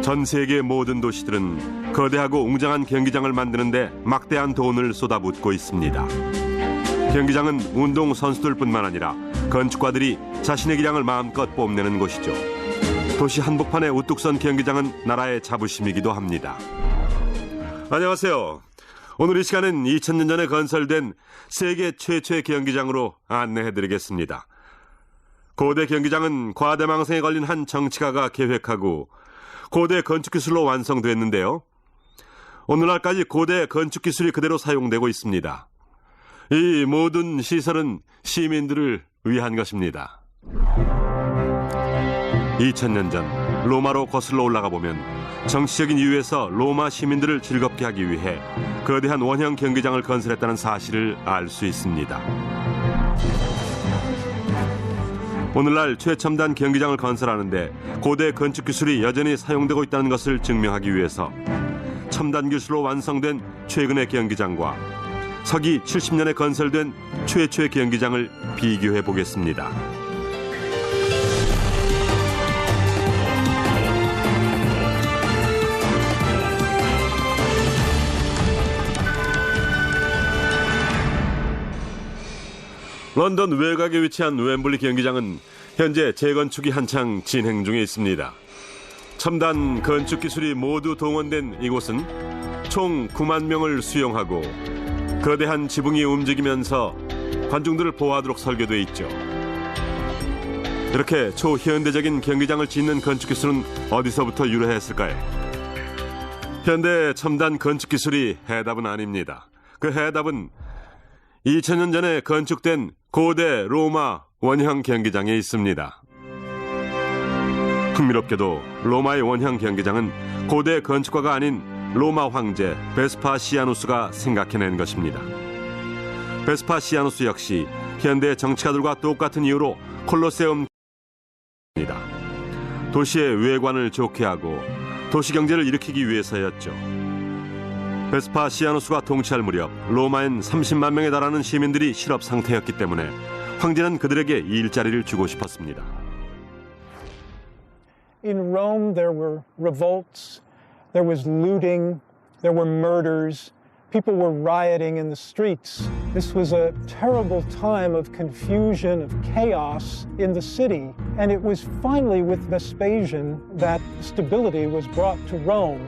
전 세계 모든 도시들은 거대하고 웅장한 경기장을 만드는데 막대한 돈을 쏟아붓고 있습니다. 경기장은 운동 선수들뿐만 아니라 건축가들이 자신의 기량을 마음껏 뽐내는 곳이죠. 도시 한복판의 우뚝 선 경기장은 나라의 자부심이기도 합니다. 안녕하세요. 오늘 이 시간은 2000년 전에 건설된 세계 최초의 경기장으로 안내해드리겠습니다. 고대 경기장은 과대망상에 걸린 한 정치가가 계획하고 고대 건축기술로 완성됐는데요. 오늘날까지 고대 건축기술이 그대로 사용되고 있습니다. 이 모든 시설은 시민들을 위한 것입니다. 2000년 전 로마로 거슬러 올라가 보면 정치적인 이유에서 로마 시민들을 즐겁게 하기 위해 거대한 원형 경기장을 건설했다는 사실을 알 수 있습니다. 오늘날 최첨단 경기장을 건설하는데 고대 건축 기술이 여전히 사용되고 있다는 것을 증명하기 위해서 첨단 기술로 완성된 최근의 경기장과 서기 70년에 건설된 최초의 경기장을 비교해 보겠습니다. 런던 외곽에 위치한 웸블리 경기장은 현재 재건축이 한창 진행 중에 있습니다. 첨단 건축 기술이 모두 동원된 이곳은 총 9만 명을 수용하고 거대한 지붕이 움직이면서 관중들을 보호하도록 설계되어 있죠. 이렇게 초현대적인 경기장을 짓는 건축 기술은 어디서부터 유래했을까요? 현대 첨단 건축 기술이 해답은 아닙니다. 그 해답은 2000년 전에 건축된 고대 로마 원형 경기장에 있습니다. 흥미롭게도 로마의 원형 경기장은 고대 건축가가 아닌 로마 황제 베스파시아누스가 생각해낸 것입니다. 베스파시아누스 역시 현대 정치가들과 똑같은 이유로 콜로세움입니다. 도시의 외관을 좋게 하고 도시 경제를 일으키기 위해서였죠. 베스파시아누스가 통치할 무렵 로마엔 30만 명에 달하는 시민들이 실업 상태였기 때문에 황제는 그들에게 일자리를 주고 싶었습니다. In Rome there were revolts, there was looting, there were murders, people were rioting in the streets. This was a terrible time of confusion, of chaos in the city. And it was finally with Vespasian that stability was brought to Rome.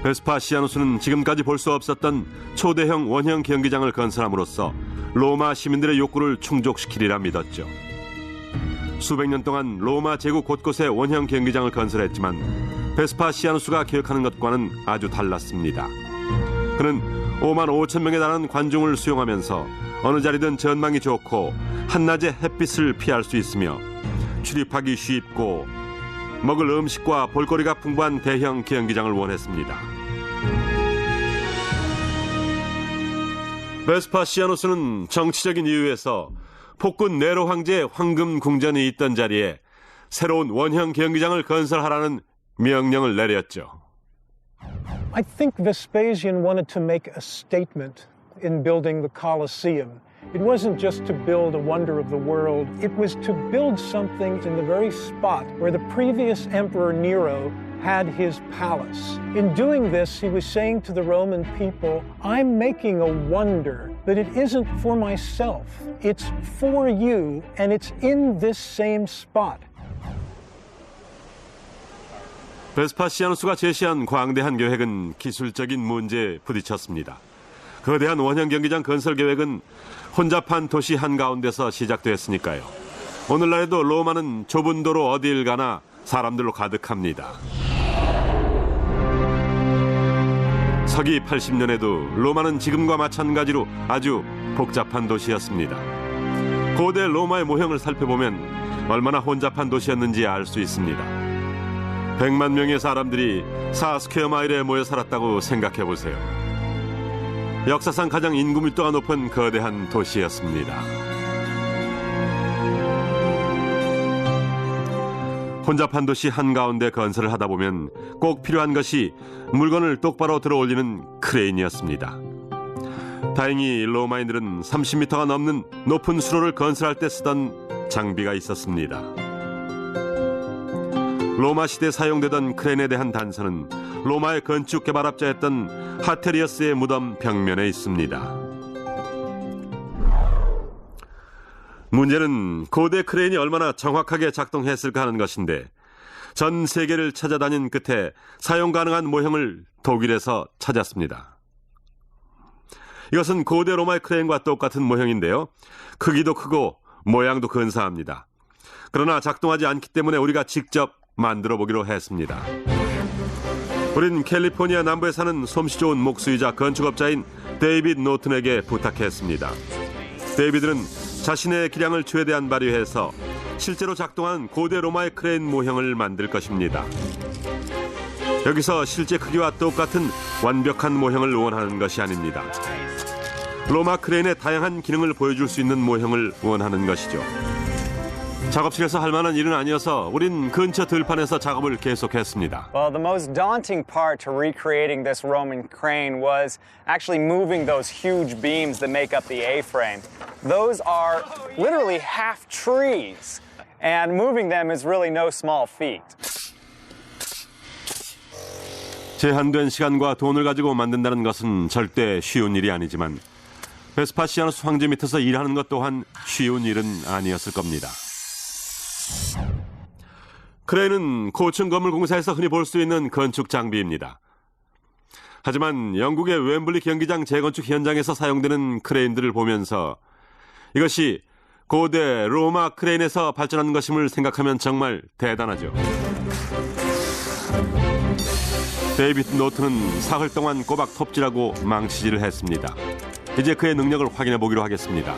베스파시아누스는 지금까지 볼 수 없었던 초대형 원형 경기장을 건설함으로써 로마 시민들의 욕구를 충족시키리라 믿었죠. 수백 년 동안 로마 제국 곳곳에 원형 경기장을 건설했지만 베스파시아누스가 기억하는 것과는 아주 달랐습니다. 그는 5만 5천 명에 달하는 관중을 수용하면서 어느 자리든 전망이 좋고 한낮에 햇빛을 피할 수 있으며 출입하기 쉽고 먹을 음식과 볼거리가 풍부한 대형 경기장을 원했습니다. 베스파시아누스는 정치적인 이유에서 폭군 네로 황제의 황금 궁전이 있던 자리에 새로운 원형 경기장을 건설하라는 명령을 내렸죠. I think Vespasian wanted to make a statement in building the Colosseum. It wasn't just to build a wonder of the world, it was to build something in the very spot where the previous Emperor Nero had his palace. In doing this, he was saying to the Roman people, I'm making a wonder, but it isn't for myself. It's for you, and it's in this same spot. 베스파시아누스가 제시한 광대한 계획은 기술적인 문제에 부딪혔습니다. 거대한 원형 경기장 건설 계획은 혼잡한 도시 한가운데서 시작되었으니까요. 오늘날에도 로마는 좁은 도로 어딜 가나 사람들로 가득합니다. 서기 80년에도 로마는 지금과 마찬가지로 아주 복잡한 도시였습니다. 고대 로마의 모형을 살펴보면 얼마나 혼잡한 도시였는지 알 수 있습니다. 100만 명의 사람들이 4스퀘어 마일에 모여 살았다고 생각해보세요. 역사상 가장 인구 밀도가 높은 거대한 도시였습니다. 혼잡한 도시 한가운데 건설을 하다 보면 꼭 필요한 것이 물건을 똑바로 들어올리는 크레인이었습니다. 다행히 로마인들은 30m가 넘는 높은 수로를 건설할 때 쓰던 장비가 있었습니다. 로마 시대에 사용되던 크레인에 대한 단서는 로마의 건축 개발업자였던 하테리어스의 무덤 벽면에 있습니다. 문제는 고대 크레인이 얼마나 정확하게 작동했을까 하는 것인데 전 세계를 찾아다닌 끝에 사용 가능한 모형을 독일에서 찾았습니다. 이것은 고대 로마의 크레인과 똑같은 모형인데요. 크기도 크고 모양도 근사합니다. 그러나 작동하지 않기 때문에 우리가 직접 만들어 보기로 했습니다. 우린 캘리포니아 남부에 사는 솜씨 좋은 목수이자 건축업자인 데이빗 노튼에게 부탁했습니다. 데이빗은 자신의 기량을 최대한 발휘해서 실제로 작동하는 고대 로마의 크레인 모형을 만들 것입니다. 여기서 실제 크기와 똑같은 완벽한 모형을 원하는 것이 아닙니다. 로마 크레인의 다양한 기능을 보여줄 수 있는 모형을 원하는 것이죠. 작업실에서 할 만한 일은 아니어서 우린 근처 들판에서 작업을 계속했습니다. Well, the most daunting part to recreating this Roman crane was actually moving those huge beams that make up the A-frame. Those are literally half trees, and moving them is really no small feat. 제한된 시간과 돈을 가지고 만든다는 것은 절대 쉬운 일이 아니지만 베스파시아누스 황제 밑에서 일하는 것 또한 쉬운 일은 아니었을 겁니다. 크레인은 고층 건물 공사에서 흔히 볼 수 있는 건축 장비입니다. 하지만 영국의 웸블리 경기장 재건축 현장에서 사용되는 크레인들을 보면서 이것이 고대 로마 크레인에서 발전한 것임을 생각하면 정말 대단하죠. 데이빗 노튼은 사흘 동안 꼬박 톱질하고 망치질을 했습니다. 이제 그의 능력을 확인해 보기로 하겠습니다.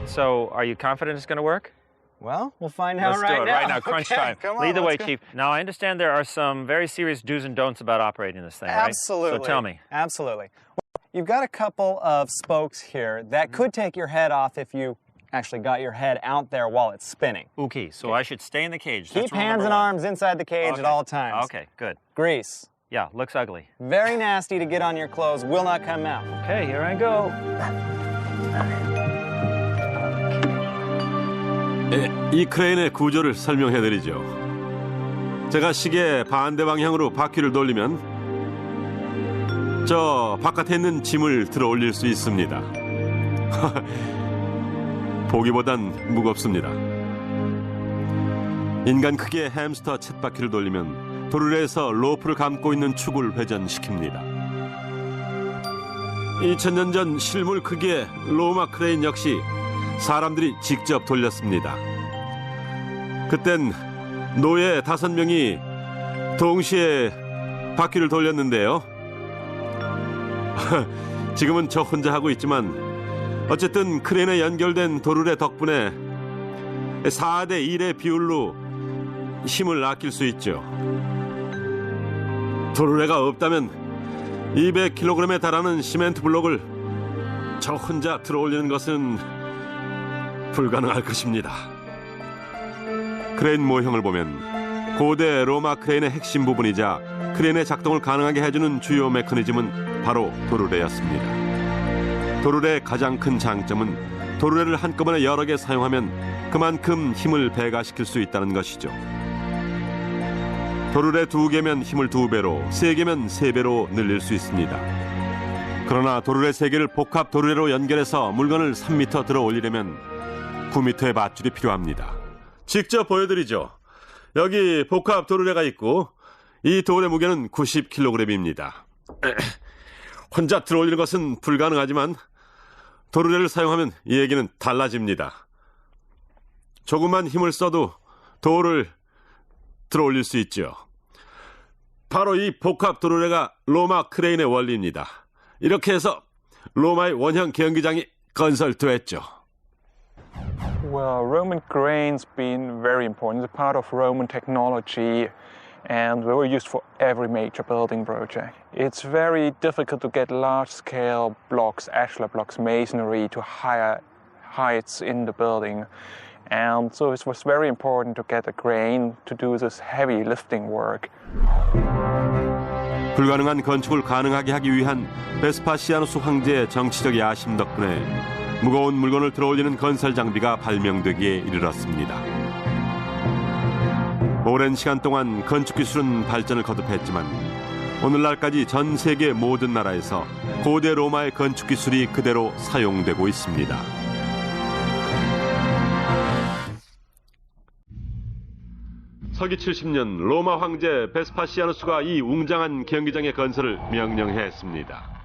So, are you confident it's going to work? Well, we'll find out Let's right do it now. right now. Crunch Okay, time. come on, Lead the way, let's go. Chief. Now, I understand there are some very serious do's and don'ts about operating this thing, right? Absolutely. So tell me. Absolutely. Well, you've got a couple of spokes here that could take your head off if you actually got your head out there while it's spinning. Okay, so I should stay in the cage. Keep That's rule hands number and one. arms inside the cage Okay. at all times. Okay, good. Grease. Yeah, looks ugly. Very nasty to get on your clothes, will not come out. Okay, here I go. 이 크레인의 구조를 설명해드리죠. 제가 시계 반대 방향으로 바퀴를 돌리면 저 바깥에 있는 짐을 들어 올릴 수 있습니다. 보기보단 무겁습니다. 인간 크기의 햄스터 쳇바퀴를 돌리면 도르래에서 로프를 감고 있는 축을 회전시킵니다. 2000년 전 실물 크기의 로마 크레인 역시 사람들이 직접 돌렸습니다. 그땐 노예 5명이 동시에 바퀴를 돌렸는데요. 지금은 저 혼자 하고 있지만 어쨌든 크레인에 연결된 도르래 덕분에 4대 1의 비율로 힘을 아낄 수 있죠. 도르래가 없다면 200kg에 달하는 시멘트 블록을 저 혼자 들어 올리는 것은 불가능할 것입니다. 크레인 모형을 보면 고대 로마 크레인의 핵심 부분이자 크레인의 작동을 가능하게 해주는 주요 메커니즘은 바로 도르래였습니다. 도르래의 가장 큰 장점은 도르래를 한꺼번에 여러 개 사용하면 그만큼 힘을 배가시킬 수 있다는 것이죠. 도르래 2개면 힘을 2배로, 3개면 3배로 늘릴 수 있습니다. 그러나 도르래 3개를 복합 도르래로 연결해서 물건을 3m 들어 올리려면 9m의 밧줄이 필요합니다. 직접 보여드리죠. 여기 복합 도르래가 있고 이 돌의 무게는 90kg입니다. 혼자 들어 올리는 것은 불가능하지만 도르래를 사용하면 이 얘기는 달라집니다. 조금만 힘을 써도 돌을 들어 올릴 수 있죠. 바로 이 복합 도르래가 로마 크레인의 원리입니다. 이렇게 해서 로마의 원형 경기장이 건설됐죠. Well, Roman cranes been very important. It's a part of Roman technology and they were used for every major building project. It's very difficult to get large-scale blocks, ashlar blocks, masonry to higher heights in the building. And so it was very important to get a crane to do this heavy lifting work. 불가능한 건축을 가능하게 하기 위한 베스파시아누스 황제의 정치적 야심 덕분에 무거운 물건을 들어올리는 건설 장비가 발명되기에 이르렀습니다. 오랜 시간 동안 건축 기술은 발전을 거듭했지만 오늘날까지 전 세계 모든 나라에서 고대 로마의 건축 기술이 그대로 사용되고 있습니다. 서기 70년 로마 황제 베스파시아누스가 이 웅장한 경기장의 건설을 명령했습니다.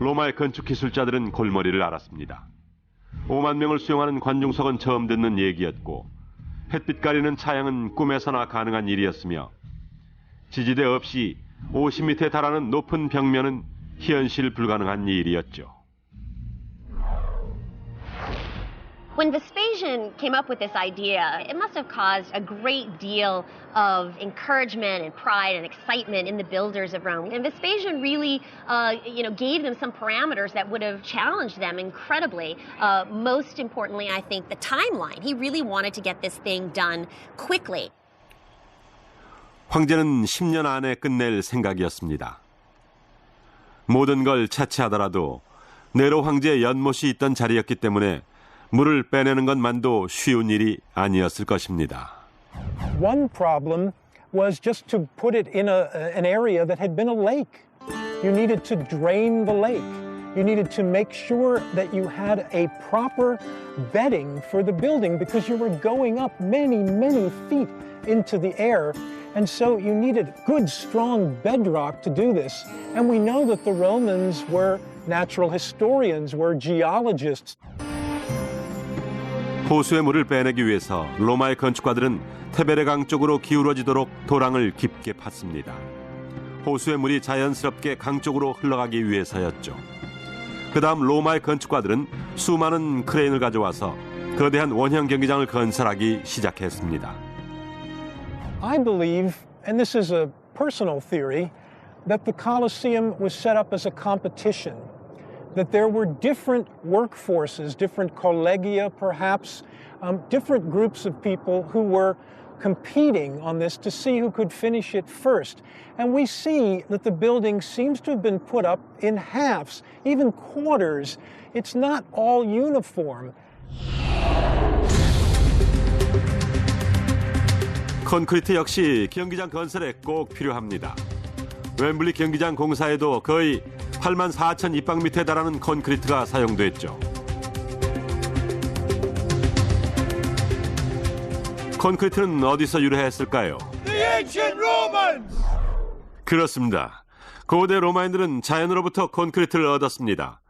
로마의 건축 기술자들은 골머리를 앓았습니다. 5만 명을 수용하는 관중석은 처음 듣는 얘기였고 햇빛 가리는 차양은 꿈에서나 가능한 일이었으며 지지대 없이 50m에 달하는 높은 벽면은 현실 불가능한 일이었죠. When Vespasian came up with this idea, it must have caused a great deal of encouragement and pride and excitement in the builders of Rome. And Vespasian really, gave them some parameters that would have challenged them incredibly. Most importantly, I think, the timeline. He really wanted to get this thing done quickly. 황제는 10년 안에 끝낼 생각이었습니다. 모든 걸 차치하더라도 네로 황제의 연못이 있던 자리였기 때문에 물을 빼내는 것만도 쉬운 일이 아니었을 것입니다. One problem was just to put it in an area that had been a lake. You needed to drain the lake. You needed to make sure that you had a proper bedding for the building because you were going up many, many feet into the air. And so you needed good, strong bedrock to do this. And we know that the Romans were natural historians, were geologists. 호수의 물을 빼내기 위해서 로마의 건축가들은 테베레강 쪽으로 기울어지도록 도랑을 깊게 팠습니다. 호수의 물이 자연스럽게 강 쪽으로 흘러가기 위해서였죠. 그 다음 로마의 건축가들은 수많은 크레인을 가져와서 거대한 원형 경기장을 건설하기 시작했습니다. I believe, and this is a personal theory, that the Colosseum was set up as a competition. That there were different workforces, different collegia perhaps, different groups of people who were competing on this to see who could finish it first. And we see that the building seems to have been put up in halves, even quarters. It's not all uniform. 콘크리트 역시 경기장 건설에 꼭 필요합니다. 웸블리 경기장 공사에도 거의 8만 4천 입방미터에 달하는 콘크리트가 사용됐죠. 콘크리트는 어디서 유래했을까요? The ancient Romans! 그렇습니다. 고대 로마인들은 자연으로부터 콘크리트를 얻었습니다.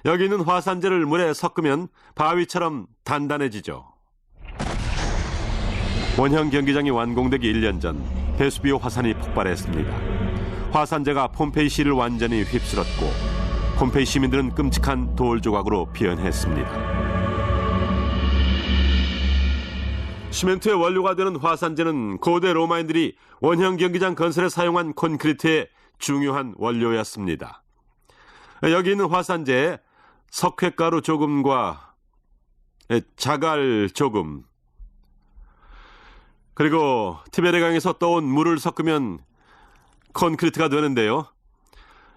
여기 있는 화산재를 물에 섞으면 바위처럼 단단해지죠. 원형 경기장이 완공되기 1년 전 베수비오 화산이 폭발했습니다. 화산재가 폼페이시를 완전히 휩쓸었고 폼페이 시민들은 끔찍한 돌 조각으로 변했습니다. 시멘트의 원료가 되는 화산재는 고대 로마인들이 원형 경기장 건설에 사용한 콘크리트의 중요한 원료였습니다. 여기 있는 화산재에 석회가루 조금과 자갈 조금 그리고 티베레강에서 떠온 물을 섞으면 콘크리트가 되는데요.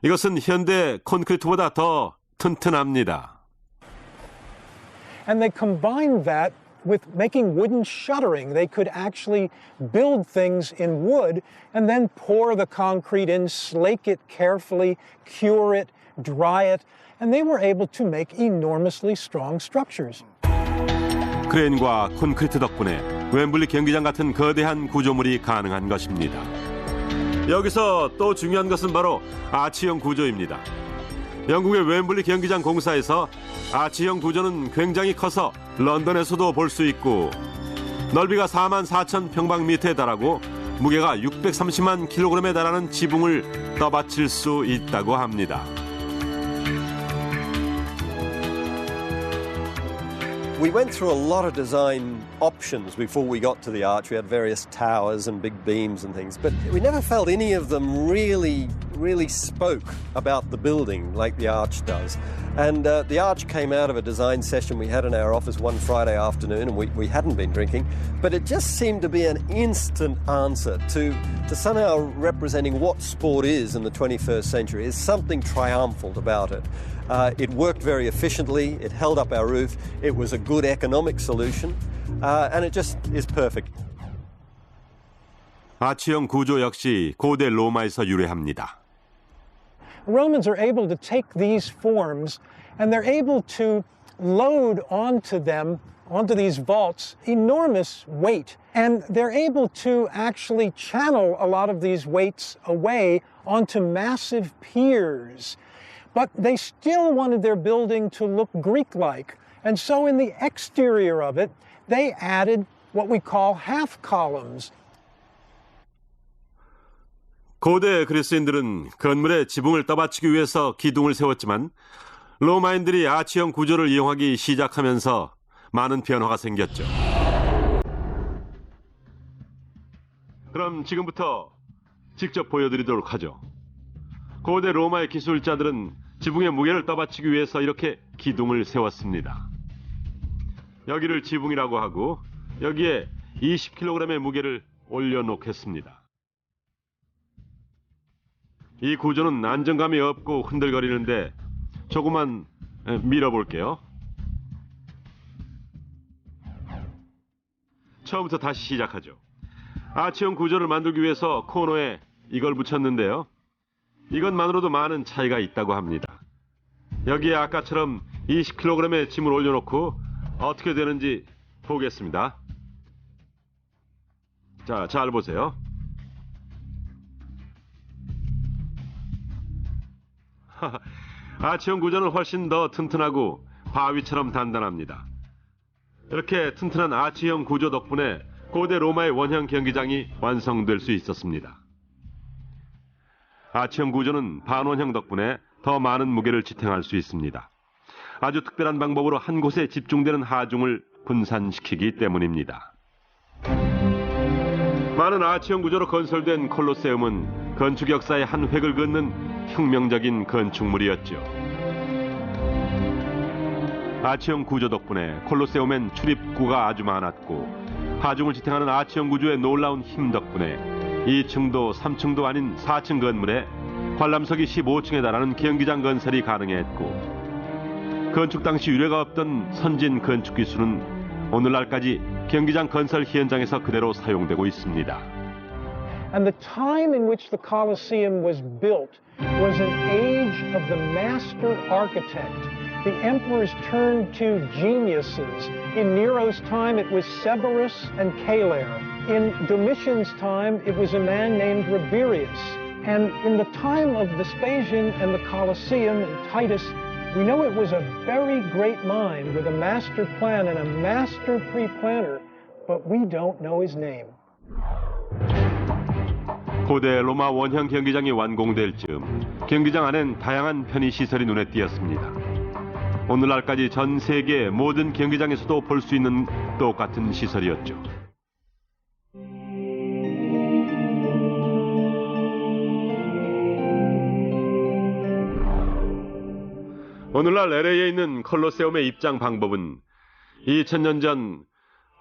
이것은 현대 콘크리트보다 더 튼튼합니다. And they combined that with making wooden shuttering. They could actually build things in wood and then pour the concrete in, slake it carefully, cure it, dry it, and they were able to make enormously strong structures. 크레인과 콘크리트 덕분에 웸블리 경기장 같은 거대한 구조물이 가능한 것입니다. 여기서 또 중요한 것은 바로 아치형 구조입니다. 영국의 웸블리 경기장 공사에서 아치형 구조는 굉장히 커서 런던에서도 볼 수 있고 넓이가 4만 4천 평방미터에 달하고 무게가 630만 킬로그램에 달하는 지붕을 떠받칠 수 있다고 합니다. We went through a lot of design options before we got to the arch. We had various towers and big beams and things, but we never felt any of them really really spoke about the building like the arch does. And the arch came out of a design session we had in our office one Friday afternoon, and we hadn't been drinking, but it just seemed to be an instant answer to somehow representing what sport is in the 21st century. There's something triumphant about it. It worked very efficiently, it held up our roof, it was a good economic solution, and it just is perfect. 아치형 구조 역시 고대 로마에서 유래합니다. Romans are able to take these forms and they're able to load onto them, onto these vaults, enormous weight. And they're able to actually channel a lot of these weights away onto massive piers. But they still wanted their building to look Greek-like. And so in the exterior of it, they added what we call half columns. 고대 그리스인들은 건물에 지붕을 떠받치기 위해서 기둥을 세웠지만 로마인들이 아치형 구조를 이용하기 시작하면서 많은 변화가 생겼죠. 그럼 지금부터 직접 보여드리도록 하죠. 고대 로마의 기술자들은 지붕의 무게를 떠받치기 위해서 이렇게 기둥을 세웠습니다. 여기를 지붕이라고 하고 여기에 20kg의 무게를 올려놓겠습니다. 이 구조는 안정감이 없고 흔들거리는데 조금만 밀어볼게요. 처음부터 다시 시작하죠. 아치형 구조를 만들기 위해서 코너에 이걸 붙였는데요. 이것만으로도 많은 차이가 있다고 합니다. 여기에 아까처럼 20kg의 짐을 올려놓고 어떻게 되는지 보겠습니다. 자, 잘 보세요. 아치형 구조는 훨씬 더 튼튼하고 바위처럼 단단합니다. 이렇게 튼튼한 아치형 구조 덕분에 고대 로마의 원형 경기장이 완성될 수 있었습니다. 아치형 구조는 반원형 덕분에 더 많은 무게를 지탱할 수 있습니다. 아주 특별한 방법으로 한 곳에 집중되는 하중을 분산시키기 때문입니다. 많은 아치형 구조로 건설된 콜로세움은 건축 역사의 한 획을 긋는 혁명적인 건축물이었죠. 아치형 구조 덕분에 콜로세움엔 출입구가 아주 많았고 하중을 지탱하는 아치형 구조의 놀라운 힘 덕분에 2층도 3층도 아닌 4층 건물에 관람석이 15층에 달하는 경기장 건설이 가능했고 건축 당시 유례가 없던 선진 건축 기술은 오늘날까지 경기장 건설 현장에서 그대로 사용되고 있습니다. And the time in which the Colosseum was built was an age of the master architect. The emperors turned to geniuses. In Nero's time, it was Severus and Caelare. In Domitian's time, it was a man named Rabirius. And in the time of Vespasian and the Colosseum and Titus, we know it was a very great mind with a master plan and a master pre-planner, but we don't know his name. 고대 로마 원형 경기장이 완공될 즈음 경기장 안엔 다양한 편의시설이 눈에 띄었습니다. 오늘날까지 전 세계 모든 경기장에서도 볼 수 있는 똑같은 시설이었죠. 오늘날 LA에 있는 콜로세움의 입장 방법은 2000년 전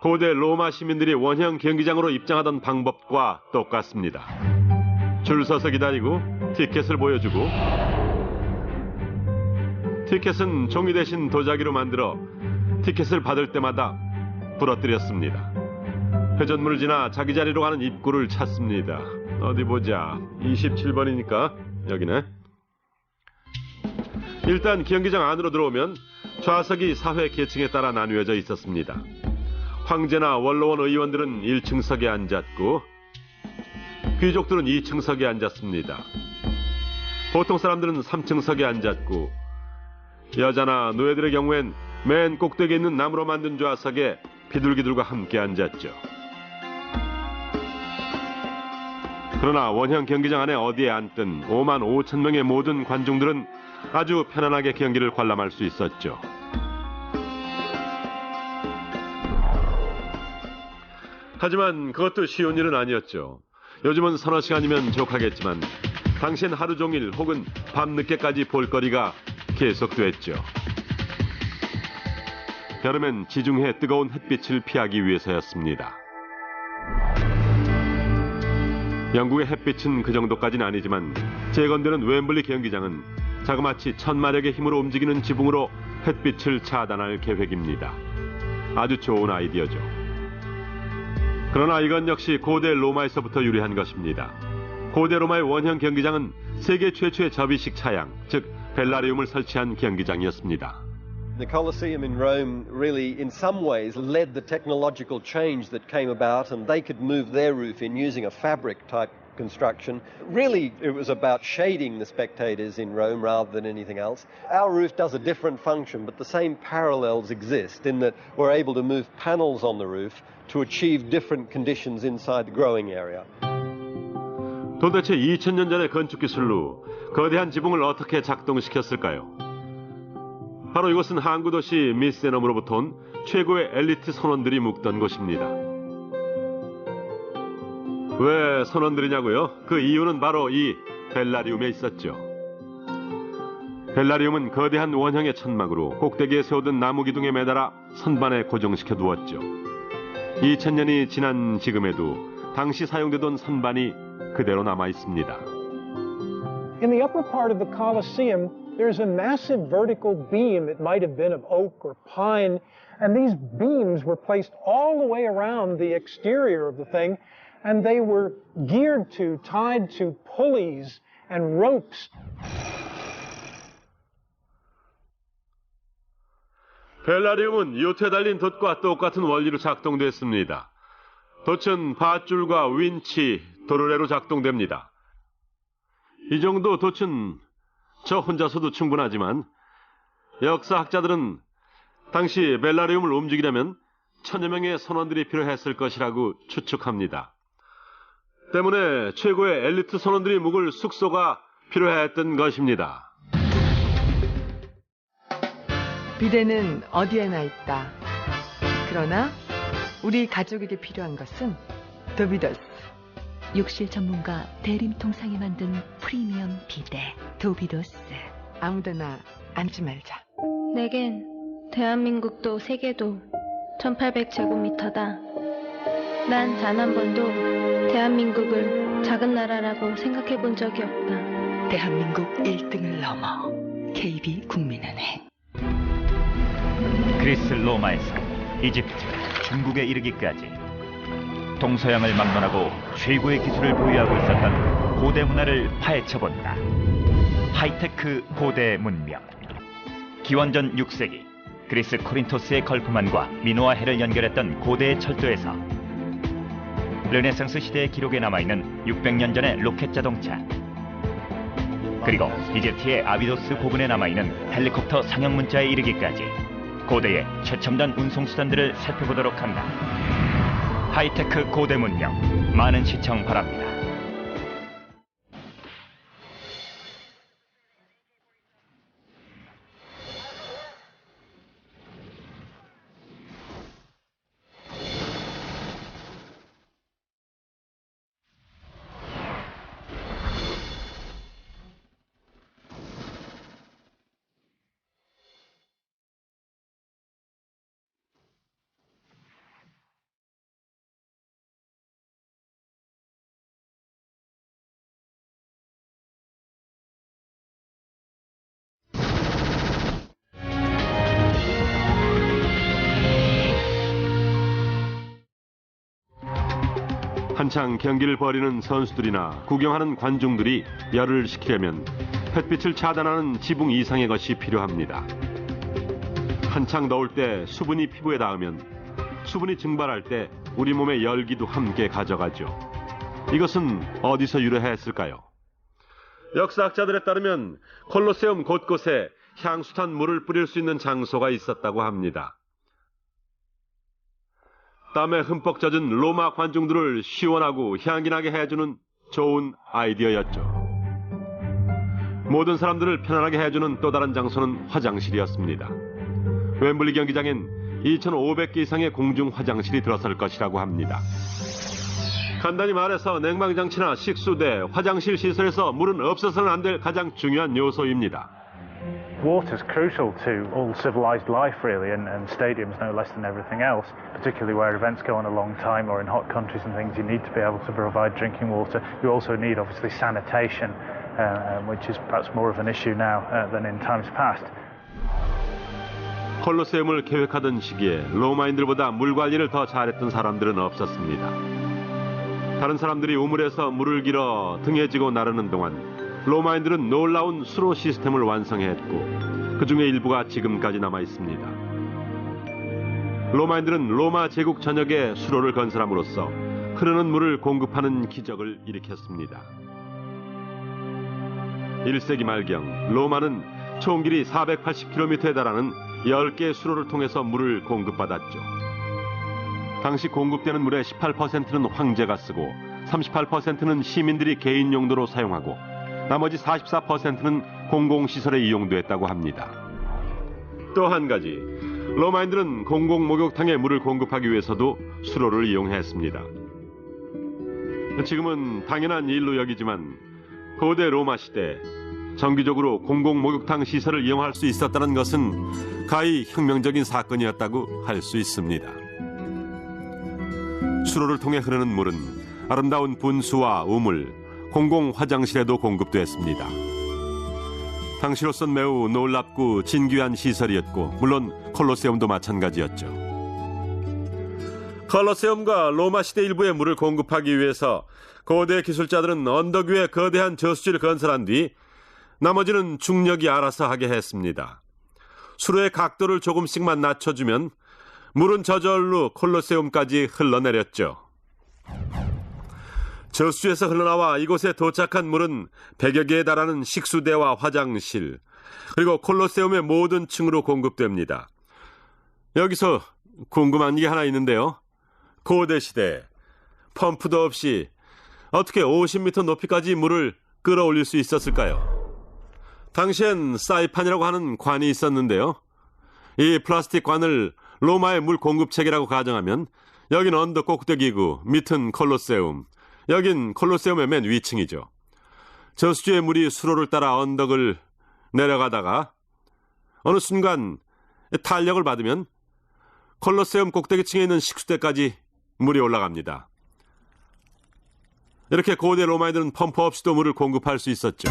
고대 로마 시민들이 원형 경기장으로 입장하던 방법과 똑같습니다. 줄 서서 기다리고 티켓을 보여주고 티켓은 종이 대신 도자기로 만들어 티켓을 받을 때마다 부러뜨렸습니다. 회전문을 지나 자기 자리로 가는 입구를 찾습니다. 어디 보자. 27번이니까 여기네. 일단 경기장 안으로 들어오면 좌석이 사회 계층에 따라 나뉘어져 있었습니다. 황제나 원로원 의원들은 1층석에 앉았고 귀족들은 2층석에 앉았습니다. 보통 사람들은 3층석에 앉았고 여자나 노예들의 경우엔 맨 꼭대기에 있는 나무로 만든 좌석에 비둘기들과 함께 앉았죠. 그러나 원형 경기장 안에 어디에 앉든 5만 5천 명의 모든 관중들은 아주 편안하게 경기를 관람할 수 있었죠. 하지만 그것도 쉬운 일은 아니었죠. 요즘은 서너 시간이면 족하겠지만 당시엔 하루 종일 혹은 밤늦게까지 볼거리가 계속됐죠. 여름엔 지중해 뜨거운 햇빛을 피하기 위해서였습니다. 영국의 햇빛은 그 정도까지는 아니지만 재건되는 웸블리 경기장은 자그마치 1000마력의 힘으로 움직이는 지붕으로 햇빛을 차단할 계획입니다. 아주 좋은 아이디어죠. 그러나 이건 역시 고대 로마에서부터 유래한 것입니다. 고대 로마의 원형 경기장은 세계 최초의 접이식 차양, 즉 벨라리움을 설치한 경기장이었습니다. The Colosseum in Rome really, in some ways, led the technological change that came about, and they could move their roof in using a fabric-type construction. Really, it was about shading the spectators in Rome rather than anything else. Our roof does a different function, but the same parallels exist in that we're able to move panels on the roof to achieve different conditions inside the growing area. 도대체 2000년 전의 건축 기술로 거대한 지붕을 어떻게 작동시켰을까요? 바로 이곳은 항구 도시 미세넘으로부터 온 최고의 엘리트 선원들이 묵던 곳입니다. 왜 선원들이냐고요? 그 이유는 바로 이 벨라리움에 있었죠. 벨라리움은 거대한 원형의 천막으로 꼭대기에 세우던 나무 기둥에 매달아 선반에 고정시켜 두었죠. 2000년이 지난 지금에도 당시 사용되던 선반이 그대로 남아 있습니다. In the upper part of the Colosseum, there's a massive vertical beam. It might have been of oak or pine, and these beams were placed all the way around the exterior of the thing, and they were geared to, tied to pulleys and ropes. 벨라리움은 요트에 달린 돛과 똑같은 원리로 작동됐습니다. 돛은 밧줄과 윈치, 도르래로 작동됩니다. 이 정도 돛은 저 혼자서도 충분하지만 역사학자들은 당시 벨라리움을 움직이려면 1000여 명의 선원들이 필요했을 것이라고 추측합니다. 때문에 최고의 엘리트 선원들이 묵을 숙소가 필요했던 것입니다. 비데는 어디에나 있다. 그러나 우리 가족에게 필요한 것은 도비더스. 욕실 전문가 대림통상이 만든 프리미엄 비데 도비도스. 아무데나 앉지 말자. 내겐 대한민국도 세계도 1800제곱미터다. 난 단 한 번도 대한민국을 작은 나라라고 생각해 본 적이 없다. 대한민국 1등을 넘어 KB국민은행. 그리스 로마에서 이집트, 중국에 이르기까지 동서양을 막론하고 최고의 기술을 보유하고 있었던 고대 문화를 파헤쳐본다. 하이테크 고대 문명. 기원전 6세기 그리스 코린토스의 걸프만과 미노와 해를 연결했던 고대의 철도에서 르네상스 시대의 기록에 남아있는 600년 전의 로켓 자동차, 그리고 이집트의 아비도스 고분에 남아있는 헬리콥터 상형 문자에 이르기까지 고대의 최첨단 운송수단들을 살펴보도록 한다. 하이테크 고대 문명, 많은 시청 바랍니다. 한창 경기를 벌이는 선수들이나 구경하는 관중들이 열을 식히려면 햇빛을 차단하는 지붕 이상의 것이 필요합니다. 한창 더울 때 수분이 피부에 닿으면 수분이 증발할 때 우리 몸의 열기도 함께 가져가죠. 이것은 어디서 유래했을까요? 역사학자들에 따르면 콜로세움 곳곳에 향수탄 물을 뿌릴 수 있는 장소가 있었다고 합니다. 땀에 흠뻑 젖은 로마 관중들을 시원하고 향기나게 해주는 좋은 아이디어였죠. 모든 사람들을 편안하게 해주는 또 다른 장소는 화장실이었습니다. 웸블리 경기장엔 2,500개 이상의 공중 화장실이 들어설 것이라고 합니다. 간단히 말해서 냉방장치나 식수대, 화장실 시설에서 물은 없어서는 안 될 가장 중요한 요소입니다. Water's crucial to all civilized life, really, and stadiums no less than everything else, particularly where events go on a long time or in hot countries and things. You need to be able to provide drinking water. You also need, obviously, sanitation, which is perhaps more of an issue now than in times past. 콜로세움을 계획하던 시기에 로마인들보다 물 관리를 더 잘했던 사람들은 없었습니다. 다른 사람들이 우물에서 물을 길어 등에 지고 나르는 동안 로마인들은 놀라운 수로 시스템을 완성했고 그 중에 일부가 지금까지 남아 있습니다. 로마인들은 로마 제국 전역에 수로를 건설함으로써 흐르는 물을 공급하는 기적을 일으켰습니다. 1세기 말경 로마는 총 길이 480km에 달하는 10개의 수로를 통해서 물을 공급받았죠. 당시 공급되는 물의 18%는 황제가 쓰고 38%는 시민들이 개인 용도로 사용하고 나머지 44%는 공공시설에 이용됐다고 합니다. 또 한 가지, 로마인들은 공공목욕탕에 물을 공급하기 위해서도 수로를 이용했습니다. 지금은 당연한 일로 여기지만 고대 로마 시대 정기적으로 공공목욕탕 시설을 이용할 수 있었다는 것은 가히 혁명적인 사건이었다고 할 수 있습니다. 수로를 통해 흐르는 물은 아름다운 분수와 우물, 공공 화장실에도 공급됐습니다. 당시로선 매우 놀랍고 진귀한 시설이었고 물론 콜로세움도 마찬가지였죠. 콜로세움과 로마 시대 일부의 물을 공급하기 위해서 고대 기술자들은 언덕 위에 거대한 저수지를 건설한 뒤 나머지는 중력이 알아서 하게 했습니다. 수로의 각도를 조금씩만 낮춰주면 물은 저절로 콜로세움까지 흘러내렸죠. 저수지에서 흘러나와 이곳에 도착한 물은 100여 개에 달하는 식수대와 화장실, 그리고 콜로세움의 모든 층으로 공급됩니다. 여기서 궁금한 게 하나 있는데요. 고대 시대 펌프도 없이 어떻게 50m 높이까지 물을 끌어올릴 수 있었을까요? 당시엔 사이판이라고 하는 관이 있었는데요. 이 플라스틱 관을 로마의 물 공급 체계라고 가정하면 여긴 언덕 꼭대기고 밑은 콜로세움, 여긴 콜로세움의 맨 위층이죠. 저수지의 물이 수로를 따라 언덕을 내려가다가 어느 순간 탄력을 받으면 콜로세움 꼭대기층에 있는 식수대까지 물이 올라갑니다. 이렇게 고대 로마인들은 펌프 없이도 물을 공급할 수 있었죠.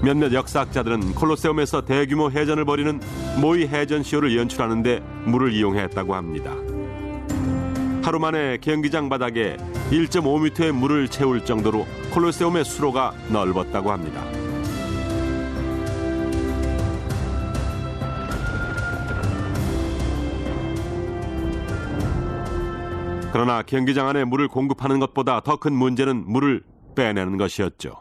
몇몇 역사학자들은 콜로세움에서 대규모 해전을 벌이는 모의 해전시호를 연출하는데 물을 이용했다고 합니다. 하루 만에 경기장 바닥에 1.5m의 물을 채울 정도로 콜로세움의 수로가 넓었다고 합니다. 그러나 경기장 안에 물을 공급하는 것보다 더 큰 문제는 물을 빼내는 것이었죠.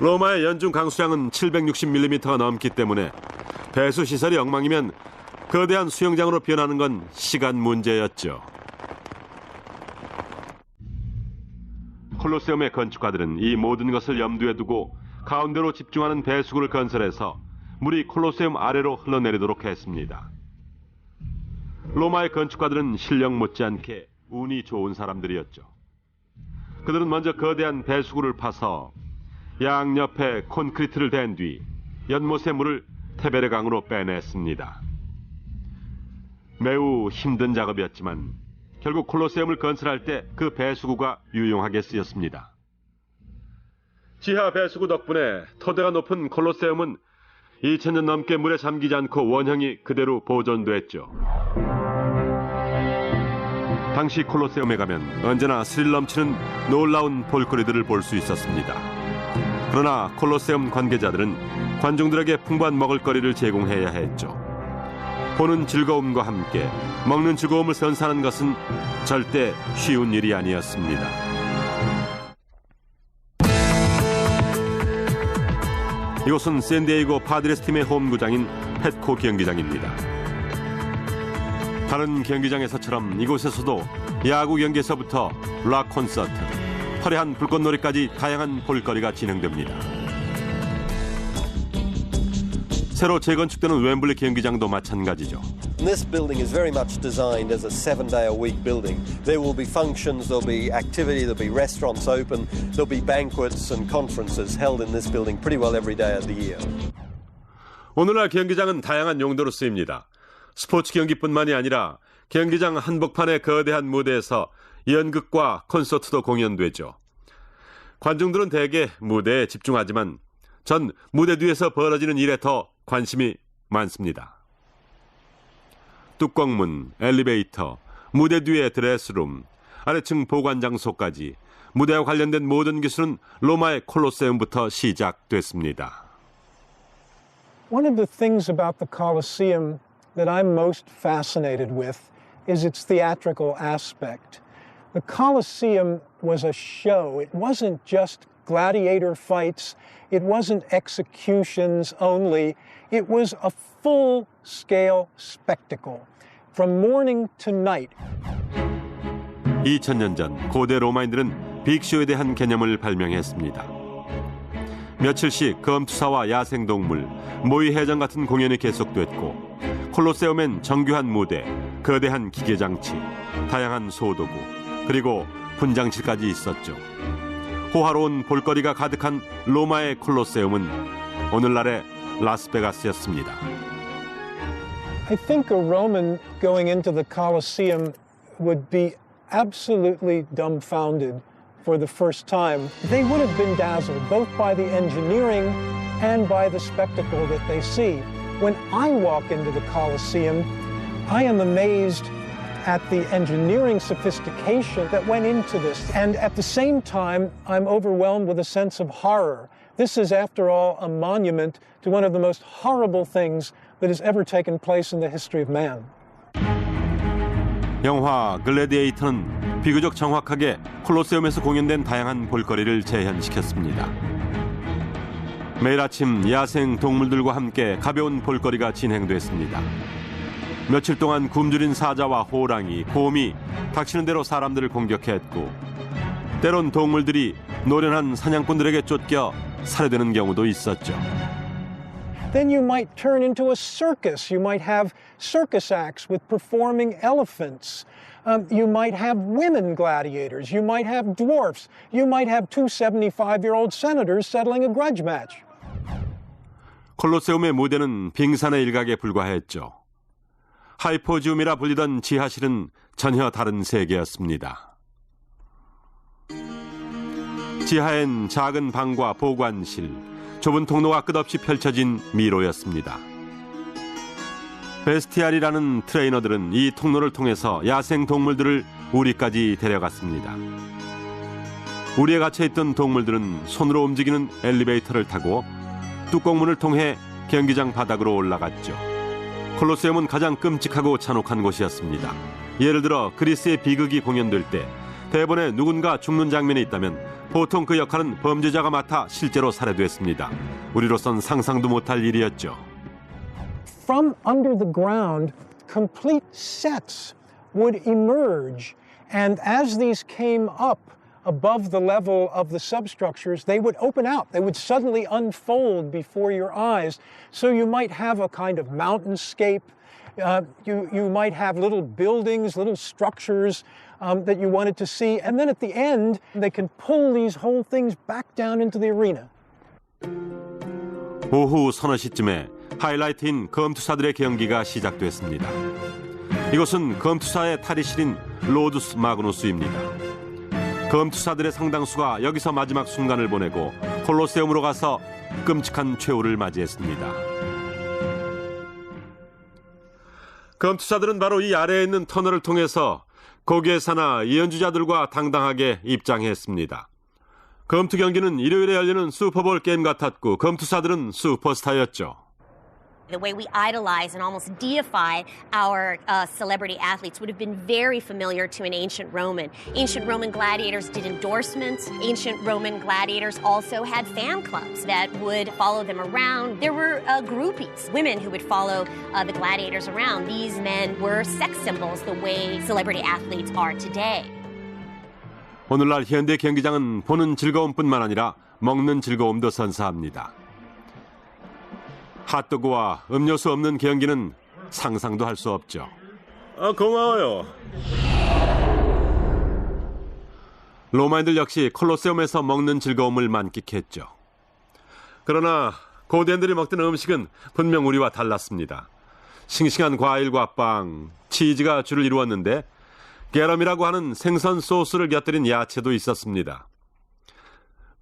로마의 연중 강수량은 760mm가 넘기 때문에 배수 시설이 엉망이면 거대한 수영장으로 변하는 건 시간 문제였죠. 콜로세움의 건축가들은 이 모든 것을 염두에 두고 가운데로 집중하는 배수구를 건설해서 물이 콜로세움 아래로 흘러내리도록 했습니다. 로마의 건축가들은 실력 못지않게 운이 좋은 사람들이었죠. 그들은 먼저 거대한 배수구를 파서 양옆에 콘크리트를 댄 뒤 연못의 물을 테베르강으로 빼냈습니다. 매우 힘든 작업이었지만 결국 콜로세움을 건설할 때 그 배수구가 유용하게 쓰였습니다. 지하 배수구 덕분에 토대가 높은 콜로세움은 2000년 넘게 물에 잠기지 않고 원형이 그대로 보존됐죠. 당시 콜로세움에 가면 언제나 스릴 넘치는 놀라운 볼거리들을 볼 수 있었습니다. 그러나 콜로세움 관계자들은 관중들에게 풍부한 먹을거리를 제공해야 했죠. 보는 즐거움과 함께 먹는 즐거움을 선사하는 것은 절대 쉬운 일이 아니었습니다. 이곳은 샌디에이고 파드레스 팀의 홈구장인 펫코 경기장입니다. 다른 경기장에서처럼 이곳에서도 야구 경기에서부터 락 콘서트, 화려한 불꽃놀이까지 다양한 볼거리가 진행됩니다. 새로 재건축되는 웸블리 경기장도 마찬가지죠. This building is very much designed as a 7-day-a-week building. There will be functions, there'll be activity, there'll be restaurants open, there'll be banquets and conferences held in this building pretty well every day of the year. 오늘날 경기장은 다양한 용도로 쓰입니다. 스포츠 경기뿐만이 아니라 경기장 한복판의 거대한 무대에서 연극과 콘서트도 공연되죠. 관중들은 대개 무대에 집중하지만 전 무대 뒤에서 벌어지는 일에 더 관심이 많습니다. 뚜껑문, 엘리베이터, 무대 뒤의 드레스룸, 아래층 보관 장소까지 무대와 관련된 모든 기술은 로마의 콜로세움부터 시작됐습니다. One of the things about the Colosseum that I'm most fascinated with is its theatrical aspect. The Colosseum was a show. It wasn't just gladiator fights. It wasn't executions only. It was a full-scale spectacle. From morning to night. 2000년 전 고대 로마인들은 빅쇼에 대한 개념을 발명했습니다. 며칠씩 검투사와 야생동물, 모의해전 같은 공연이 계속됐고 콜로세움엔 정교한 무대, 거대한 기계장치, 다양한 소도구, 그리고 분장실까지 있었죠. 호화로운 볼거리가 가득한 로마의 콜로세움은 오늘날의 라스베가스였습니다. I think a Roman going into the Colosseum would be absolutely dumbfounded for the first time. They would have been dazzled both by the engineering and by the spectacle that they see. When I walk into the Colosseum, I am amazed at the engineering sophistication that went into this. And at the same time, I'm overwhelmed with a sense of horror. This is, after all, a monument to one of the most horrible things that has ever taken place in the history of man. 영화 글래디에이터는 비교적 정확하게 콜로세움에서 공연된 다양한 볼거리를 재현시켰습니다. 매일 아침 야생 동물들과 함께 가벼운 볼거리가 진행됐습니다. 며칠 동안 굶주린 사자와 호랑이, 곰이 닥치는 대로 사람들을 공격했고 때론 동물들이 노련한 사냥꾼들에게 쫓겨 살해되는 경우도 있었죠. Then you might turn into a circus. You might have circus acts with performing elephants. You might have women gladiators. You might have dwarfs. You might have two 75-year-old senators settling a grudge match. 콜로세움의 무대는 빙산의 일각에 불과했죠. 하이포지움이라 불리던 지하실은 전혀 다른 세계였습니다. 지하엔 작은 방과 보관실, 좁은 통로가 끝없이 펼쳐진 미로였습니다. 베스티알이라는 트레이너들은 이 통로를 통해서 야생 동물들을 우리까지 데려갔습니다. 우리에 갇혀있던 동물들은 손으로 움직이는 엘리베이터를 타고 뚜껑문을 통해 경기장 바닥으로 올라갔죠. 콜로세움은 가장 끔찍하고 잔혹한 곳이었습니다. 예를 들어 그리스의 비극이 공연될 때 대본에 누군가 죽는 장면이 있다면 보통 그 역할은 범죄자가 맡아 실제로 살해됐습니다. 우리로선 상상도 못할 일이었죠. From under the ground, complete sets would emerge, and as these came up above the level of the substructures, they would open out. They would suddenly unfold before your eyes. So you might have a kind of mountainscape. You might have little buildings, little structures that you wanted to see. And then at the end, they can pull these whole things back down into the arena. 오후 서너 시쯤에 하이라이트인 검투사들의 경기가 시작됐습니다. 이곳은 검투사의 탈의실인 로두스 마그누스입니다. 검투사들의 상당수가 여기서 마지막 순간을 보내고 콜로세움으로 가서 끔찍한 최후를 맞이했습니다. 검투사들은 바로 이 아래에 있는 터널을 통해서 고개사나 예언주자들과 당당하게 입장했습니다. 검투 경기는 일요일에 열리는 슈퍼볼 게임 같았고 검투사들은 슈퍼스타였죠. The way we idolize and almost deify our celebrity athletes would have been very familiar to an ancient Roman. Ancient Roman gladiators did endorsements. Ancient Roman gladiators also had fan clubs that would follow them around. There were groupies, women who would follow the gladiators around. These men were sex symbols the way celebrity athletes are today. 오늘날 현대 경기장은 보는 즐거움뿐만 아니라 먹는 즐거움도 선사합니다. 핫도그와 음료수 없는 경기는 상상도 할 수 없죠. 고마워요. 로마인들 역시 콜로세움에서 먹는 즐거움을 만끽했죠. 그러나 고대인들이 먹던 음식은 분명 우리와 달랐습니다. 싱싱한 과일과 빵, 치즈가 주를 이루었는데 게럼이라고 하는 생선 소스를 곁들인 야채도 있었습니다.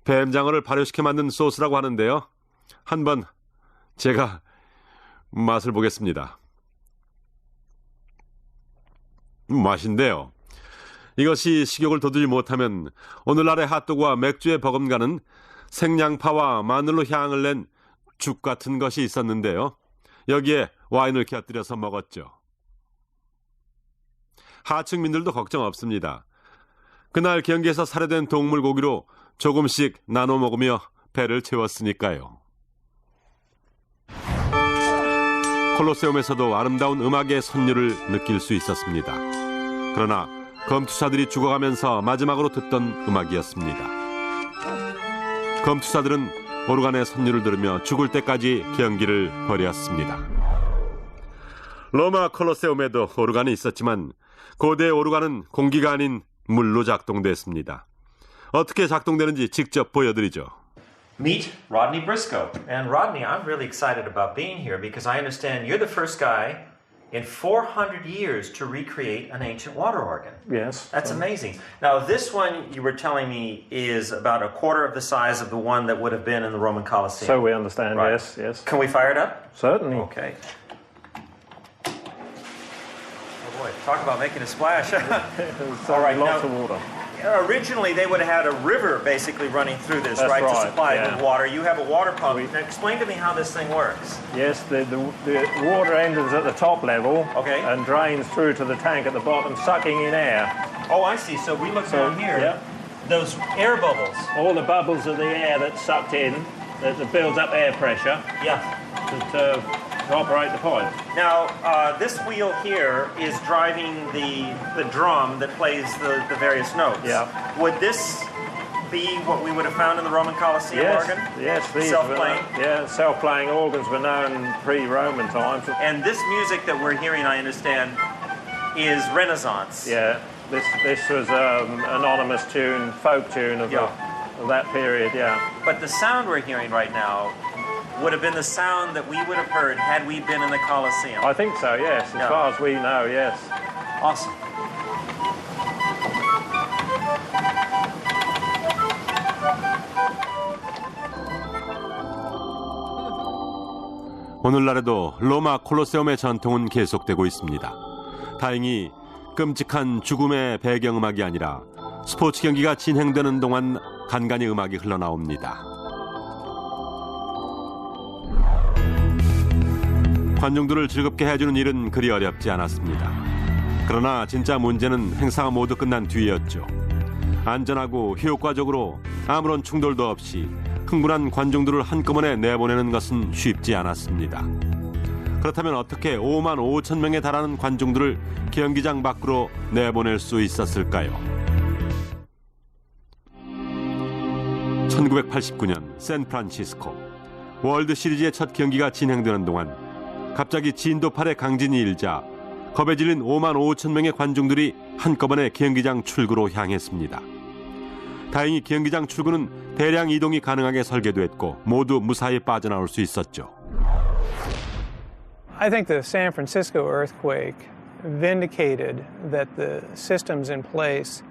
뱀장어를 발효시켜 만든 소스라고 하는데요. 한번 제가 맛을 보겠습니다. 맛인데요. 이것이 식욕을 돋우지 못하면 오늘날의 핫도그와 맥주에 버금가는 생양파와 마늘로 향을 낸 죽 같은 것이 있었는데요. 여기에 와인을 곁들여서 먹었죠. 하층민들도 걱정 없습니다. 그날 경기에서 살해된 동물 고기로 조금씩 나눠 먹으며 배를 채웠으니까요. 콜로세움에서도 아름다운 음악의 선율을 느낄 수 있었습니다. 그러나 검투사들이 죽어가면서 마지막으로 듣던 음악이었습니다. 검투사들은 오르간의 선율을 들으며 죽을 때까지 경기를 벌였습니다. 로마 콜로세움에도 오르간이 있었지만 고대의 오르간은 공기가 아닌 물로 작동됐습니다. 어떻게 작동되는지 직접 보여드리죠. Meet Rodney Briscoe. And Rodney, I'm really excited about being here because I understand you're the first guy in 400 years to recreate an ancient water organ. Yes. That's amazing. Now, this one you were telling me is about a quarter of the size of the one that would have been in the Roman Colosseum. So we understand, Right. yes, yes. Can we fire it up? Certainly. Okay. Oh boy, talk about making a splash. All right, lots now, of water. Originally, they would have had a river basically running through this, That's right, to right, supply it yeah. with water. You have a water pump. Now, explain to me how this thing works. Yes, the water enters at the top level Okay. and drains through to the tank at the bottom, sucking in air. Oh, I see. So we look So, down here. yeah. Those air bubbles. All the bubbles are the air that's sucked in, that builds up air pressure Yeah. to operate the pipe. Now, this wheel here is driving the drum that plays the various notes. Yeah. Would this be what we would have found in the Roman Colosseum Yes, organ? yes, these Self-playing? self-playing organs were known pre-Roman times. And this music that we're hearing, I understand, is Renaissance. Yeah, this was an anonymous tune, folk tune of that period. Yeah. But the sound we're hearing right now would have been the sound that we would have heard had we been in the Colosseum. I think so. Yes, as Yeah. far as we know. Yes. Awesome. 오늘날에도 로마 콜로세움의 전통은 계속되고 있습니다. 다행히 끔찍한 죽음의 배경음악이 아니라 스포츠 경기가 진행되는 동안 간간히 음악이 흘러나옵니다. 관중들을 즐겁게 해주는 일은 그리 어렵지 않았습니다. 그러나 진짜 문제는 행사가 모두 끝난 뒤였죠. 안전하고 효과적으로 아무런 충돌도 없이 흥분한 관중들을 한꺼번에 내보내는 것은 쉽지 않았습니다. 그렇다면 어떻게 5만 5천 명에 달하는 관중들을 경기장 밖으로 내보낼 수 있었을까요? 1989년 샌프란시스코 월드 시리즈의 첫 경기가 진행되는 동안 갑자기 진도8의 강진이 일자 겁에 질린 5만 5천 명의 관중들이 한꺼번에 경기장 출구로 향했습니다. 다행히 경기장 출구는 대량 이동이 가능하게 설계됐고 모두 무사히 빠져나올 수 있었죠. I think the San Francisco earthquake vindicated that the systems in place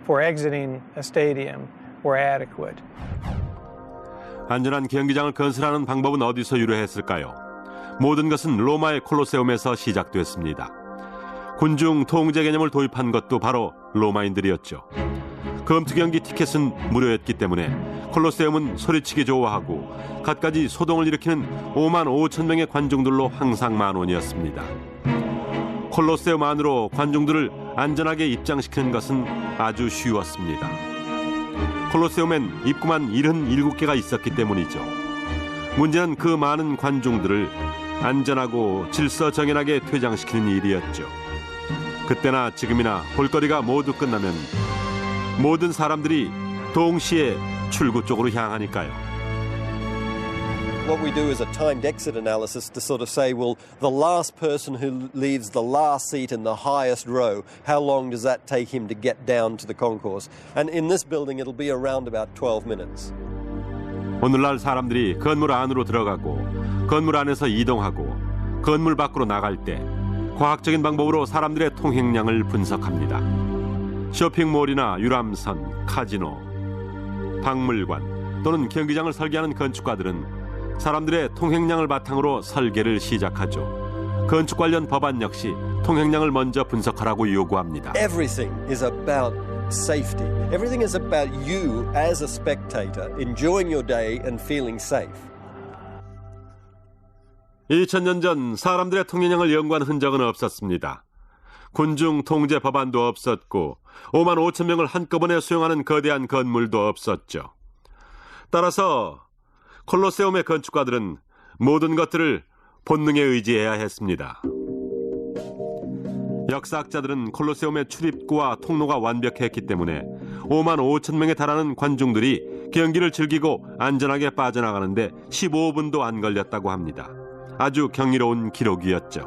for exiting a stadium were adequate. 안전한 경기장을 건설하는 방법은 어디서 유래했을까요? 모든 것은 로마의 콜로세움에서 시작됐습니다. 군중 통제 개념을 도입한 것도 바로 로마인들이었죠. 검투 경기 티켓은 무료였기 때문에 콜로세움은 소리치기 좋아하고 갖가지 소동을 일으키는 5만 5천 명의 관중들로 항상 만원이었습니다. 콜로세움 안으로 관중들을 안전하게 입장시키는 것은 아주 쉬웠습니다. 콜로세움엔 입구만 77개가 있었기 때문이죠. 문제는 그 많은 관중들을 안전하고 질서정연하게 퇴장시키는 일이었죠. 그때나 지금이나 볼거리가 모두 끝나면 모든 사람들이 동시에 출구 쪽으로 향하니까요. what we do is a timed exit analysis to sort of say, well, the last person who leaves the last seat in the highest row, how long does that take him to get down to the concourse? And in this building, it'll be around about 12 minutes. 오늘날 사람들이 건물 안으로 들어가고 건물 안에서 이동하고 건물 밖으로 나갈 때 과학적인 방법으로 사람들의 통행량을 분석합니다. 쇼핑몰이나 유람선, 카지노, 박물관 또는 경기장을 설계하는 건축가들은 사람들의 통행량을 바탕으로 설계를 시작하죠. 건축 관련 법안 역시 통행량을 먼저 분석하라고 요구합니다. Everything is about safety. Everything is about you as a spectator enjoying your day and feeling safe. 2000년 전 사람들의 통행량을 연구한 흔적은 없었습니다. 군중 통제 법안도 없었고 5만 5천 명을 한꺼번에 수용하는 거대한 건물도 없었죠. 따라서 콜로세움의 건축가들은 모든 것들을 본능에 의지해야 했습니다. 역사학자들은 콜로세움의 출입구와 통로가 완벽했기 때문에 5만 5천 명에 달하는 관중들이 경기를 즐기고 안전하게 빠져나가는데 15분도 안 걸렸다고 합니다. 아주 경이로운 기록이었죠.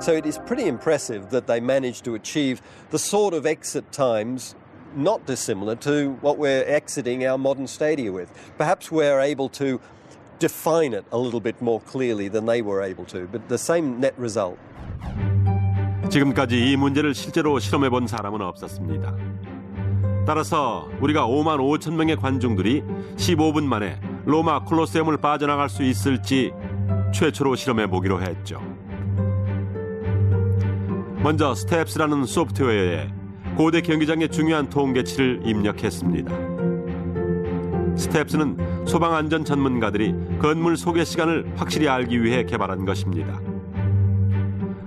So it is pretty impressive that they managed to achieve the sort of exit times not dissimilar to what we're exiting our modern stadia with. Perhaps we're able to define it a little bit more clearly than they were able to, but the same net result. 지금까지 이 문제를 실제로 실험해 본 사람은 없었습니다. 따라서 우리가 5만 5천 명의 관중들이 15분 만에 로마 콜로세움을 빠져나갈 수 있을지 최초로 실험해 보기로 했죠. 먼저 스텝스라는 소프트웨어에 고대 경기장의 중요한 통계치를 입력했습니다. 스텝스는 소방안전 전문가들이 건물 소개 시간을 확실히 알기 위해 개발한 것입니다.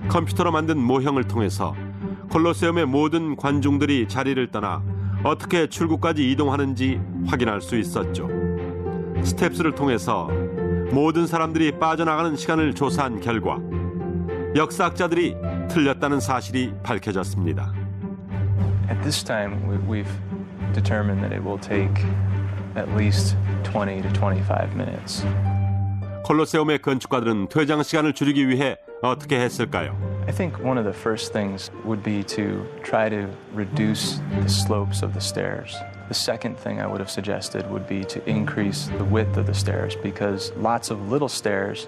컴퓨터로 만든 모형을 통해서 콜로세움의 모든 관중들이 자리를 떠나 어떻게 출구까지 이동하는지 확인할 수 있었죠. 스텝스를 통해서 모든 사람들이 빠져나가는 시간을 조사한 결과 역사학자들이 틀렸다는 사실이 밝혀졌습니다. At this time, we've determined that it will take at least 20 to 25 minutes. 콜로세움의 건축가들은 퇴장 시간을 줄이기 위해 어떻게 했을까요? I think one of the first things would be to try to reduce the slopes of the stairs. The second thing I would have suggested would be to increase the width of the stairs because lots of little stairs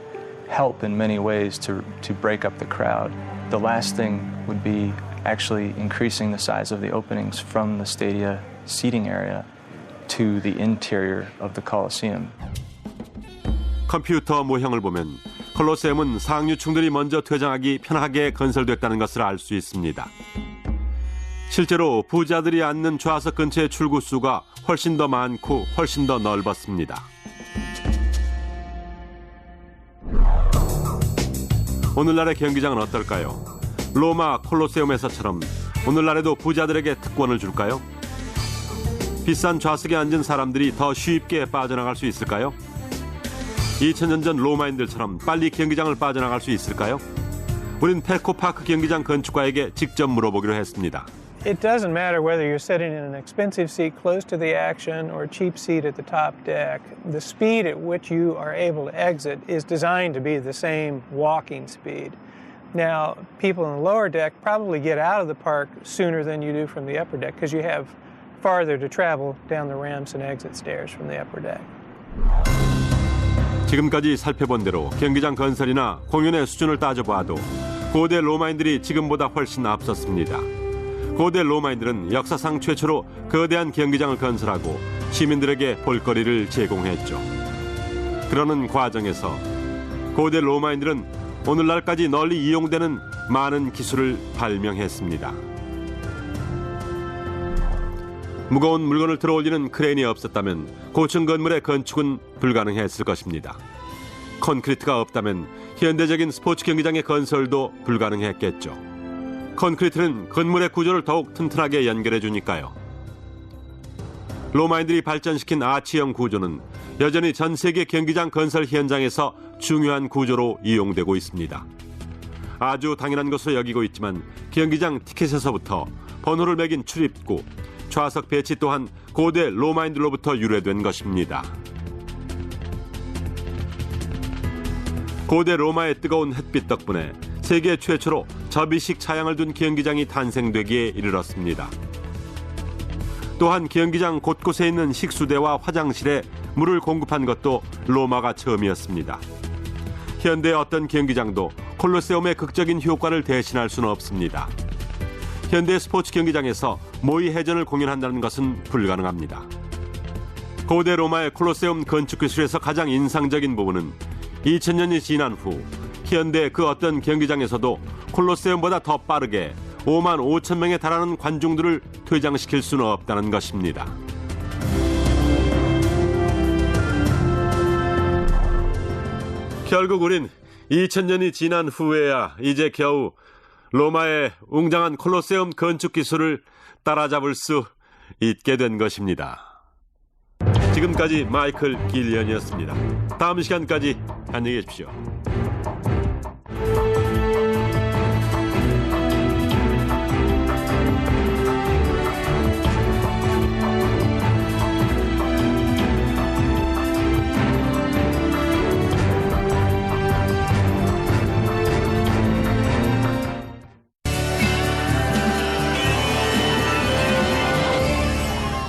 help in many ways to break up the crowd. The last thing would be actually increasing the size of the openings from the stadia seating area to the interior of the Colosseum. 컴퓨터 모형을 보면 콜로세움은 상류층들이 먼저 퇴장하기 편하게 건설됐다는 것을 알 수 있습니다. 실제로 부자들이 앉는 좌석 근처의 출구 수가 훨씬 더 많고 훨씬 더 넓었습니다. 오늘날의 경기장은 어떨까요? 로마 콜로세움에서처럼 오늘날에도 부자들에게 특권을 줄까요? 비싼 좌석에 앉은 사람들이 더 쉽게 빠져나갈 수 있을까요? 2000년 전 로마인들처럼 빨리 경기장을 빠져나갈 수 있을까요? 우린 페코파크 경기장 건축가에게 직접 물어보기로 했습니다. It doesn't matter whether you're sitting in an expensive seat close to the action or a cheap seat at the top deck. The speed at which you are able to exit is designed to be the same walking speed. Now, people in the lower deck probably get out of the park sooner than you do from the upper deck because you have farther to travel down the ramps and exit stairs from the upper deck. 지금까지 살펴본 대로 경기장 건설이나 공연의 수준을 따져봐도 고대 로마인들이 지금보다 훨씬 앞섰습니다. 고대 로마인들은 역사상 최초로 거대한 경기장을 건설하고 시민들에게 볼거리를 제공했죠. 그러는 과정에서 고대 로마인들은 오늘날까지 널리 이용되는 많은 기술을 발명했습니다. 무거운 물건을 들어올리는 크레인이 없었다면 고층 건물의 건축은 불가능했을 것입니다. 콘크리트가 없다면 현대적인 스포츠 경기장의 건설도 불가능했겠죠. 콘크리트는 건물의 구조를 더욱 튼튼하게 연결해 주니까요. 로마인들이 발전시킨 아치형 구조는 여전히 전 세계 경기장 건설 현장에서 중요한 구조로 이용되고 있습니다. 아주 당연한 것으로 여기고 있지만 경기장 티켓에서부터 번호를 매긴 출입구, 좌석 배치 또한 고대 로마인들로부터 유래된 것입니다. 고대 로마의 뜨거운 햇빛 덕분에 세계 최초로 접이식 차양을 둔 경기장이 탄생되기에 이르렀습니다. 또한 경기장 곳곳에 있는 식수대와 화장실에 물을 공급한 것도 로마가 처음이었습니다. 현대의 어떤 경기장도 콜로세움의 극적인 효과를 대신할 수는 없습니다. 현대 스포츠 경기장에서 모의 해전을 공연한다는 것은 불가능합니다. 고대 로마의 콜로세움 건축 기술에서 가장 인상적인 부분은 2000년이 지난 후 현대 그 어떤 경기장에서도 콜로세움보다 더 빠르게 5만 5천 명에 달하는 관중들을 퇴장시킬 수는 없다는 것입니다. 결국 우린 2000년이 지난 후에야 이제 겨우 로마의 웅장한 콜로세움 건축 기술을 따라잡을 수 있게 된 것입니다. 지금까지 마이클 길리언이었습니다. 다음 시간까지 안녕히 계십시오.